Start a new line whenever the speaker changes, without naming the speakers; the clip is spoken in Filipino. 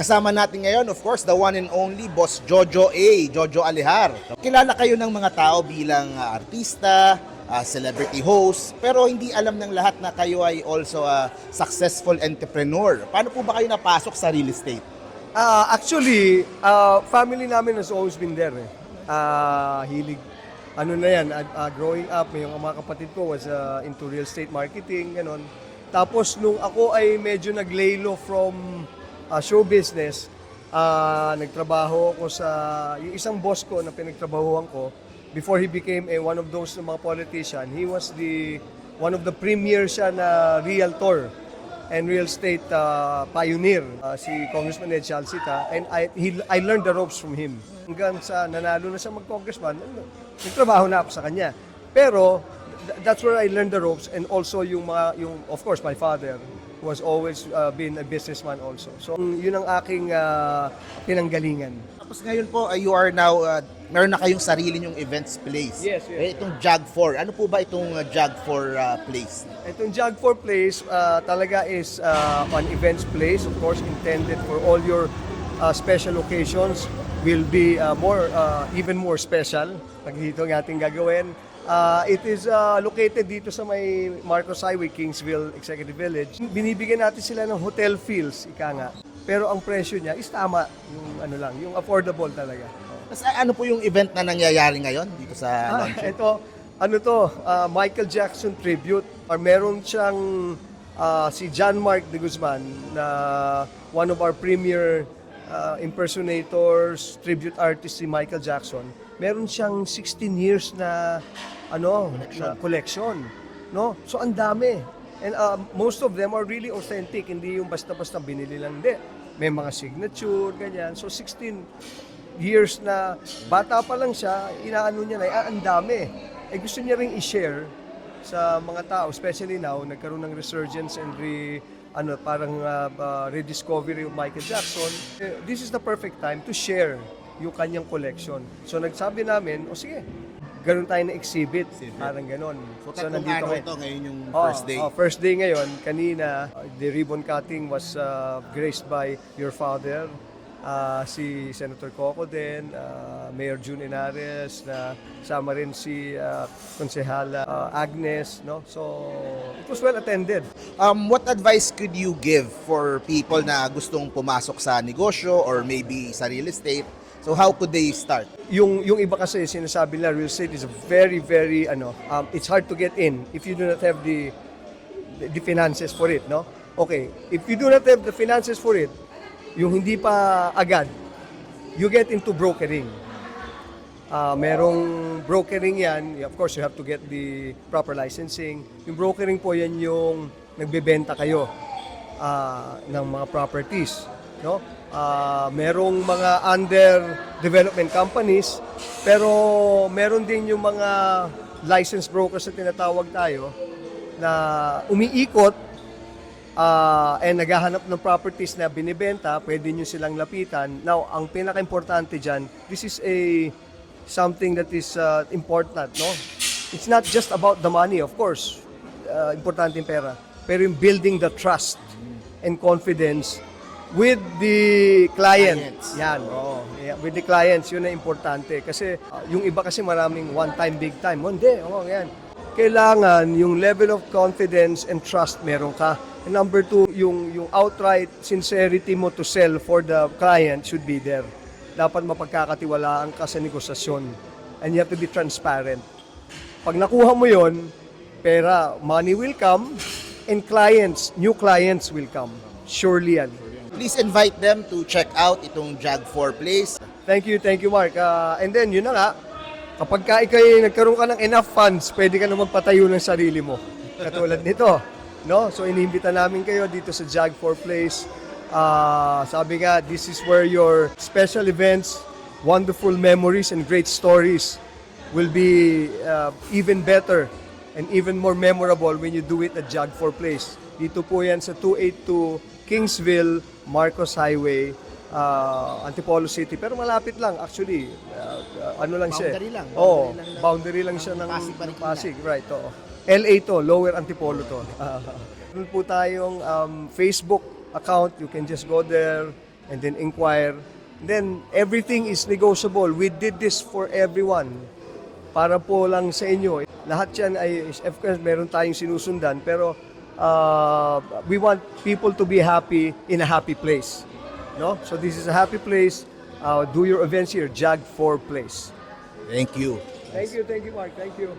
Kasama natin ngayon, of course, the one and only Boss Jojo A, Jojo Alihar. Kilala kayo ng mga tao bilang artista, celebrity host, pero hindi alam ng lahat na kayo ay also a successful entrepreneur. Paano po ba kayo napasok sa real estate?
Actually, family namin has always been there. Hilig, ano na yan, growing up, yung mga kapatid ko was into real estate marketing, ganon. Tapos nung ako ay medyo nag-lay low from show business, nagtrabaho ako sa, yung isang boss ko na pinagtrabahuhan ko, before he became one of those mga politician, he was one of the premier siya na realtor and real estate pioneer, si Congressman Ed Chalcita, and I learned the ropes from him. Hanggang sa nanalo na siya mag-congressman, nagtrabaho na ako sa kanya. Pero that's where I learned the ropes, and also yung of course my father who has always been a businessman also. So yun ang aking pinanggalingan.
Tapos ngayon po, you are now, meron na kayong sarili nyong events place.
Yes.
Itong JAG4, ano po ba itong JAG4 place?
Itong JAG4 place talaga is an events place, of course, intended for all your special occasions. Will be even more special pag dito ang ating gagawin. It is located dito sa may Marcos Highway, Kingsville Executive Village. Binibigyan natin sila ng hotel feels, ika nga. Pero ang presyo niya is tama, yung affordable talaga.
Tapos ano po yung event na nangyayari ngayon dito sa launch?
Ito, Michael Jackson tribute. Or meron siyang si John Mark de Guzman na one of our premier impersonators, tribute artist si Michael Jackson. Meron siyang 16 years na collection, no? So ang dami. And most of them are really authentic, hindi yung basta-basta binili lang, hindi. May mga signature, ganyan. So 16 years na bata pa lang siya, inaano niya na, ang dami. Gusto niya ring i-share sa mga tao, especially now, nagkaroon ng resurgence and parang rediscovery of Michael Jackson. This is the perfect time to share yung kanyang collection. So nagsabi namin, sige, ganoon tayo na exhibit. Parang ganon.
So nandito ito ngayon yung first day.
First day ngayon, kanina, the ribbon cutting was graced by your father, si Senator Coco din, Mayor June Henares, na sama rin si Konsehala Agnes, no? So it was well attended.
What advice could you give for people na gustong pumasok sa negosyo or maybe sa real estate? So how could they start?
Yung iba kasi sinasabi nila real estate is very it's hard to get in if you do not have the finances for it, no? Okay, if you do not have the finances for it, yung hindi pa agad, you get into brokering. Merong brokering yan, of course you have to get the proper licensing. Yung brokering po yan yung nagbebenta kayo ng mga properties, no? Merong mga under development companies, pero meron din yung mga licensed brokers na tinatawag tayo na umiikot and naghahanap ng properties na binibenta, pwede nyo silang lapitan. Now, ang pinaka-importante dyan, this is something that is important, no? It's not just about the money, of course. Importante yung pera. Pero yung building the trust and confidence with the clients. Yan, with the clients, yun na importante. Kasi yung iba kasi maraming one time, big time. Hindi, yan. Kailangan yung level of confidence and trust meron ka. And number two, yung outright sincerity mo to sell for the client should be there. Dapat mapagkakatiwalaan ka sa negosasyon. And you have to be transparent. Pag nakuha mo yon, pera, money will come, and new clients will come. Surely yan.
Please invite them to check out itong JAG4 place.
Thank you, Mark. And then, yun na nga, kapag ikay nagkaroon ka ng enough funds, pwede ka na magpatayo ng sarili mo. Katulad nito, no? So, iniimbita namin kayo dito sa JAG4 place. Sabi nga, this is where your special events, wonderful memories, and great stories will be even better and even more memorable when you do it at JAG4 place. Dito po yan sa 282 Kingsville, Marcos Highway, Antipolo City. Pero malapit lang, actually.
Boundary lang.
Boundary lang siya ng
Pasig.
Right, oo. LA to, Lower Antipolo to. Meron po tayong Facebook account. You can just go there and then inquire. Then everything is negotiable. We did this for everyone. Para po lang sa inyo. Lahat yan ay, of course, meron tayong sinusundan, pero we want people to be happy in a happy place. No? So this is a happy place. Do your events here, Jag 4 Place.
Thank you.
Thank you, Mark. Thank you.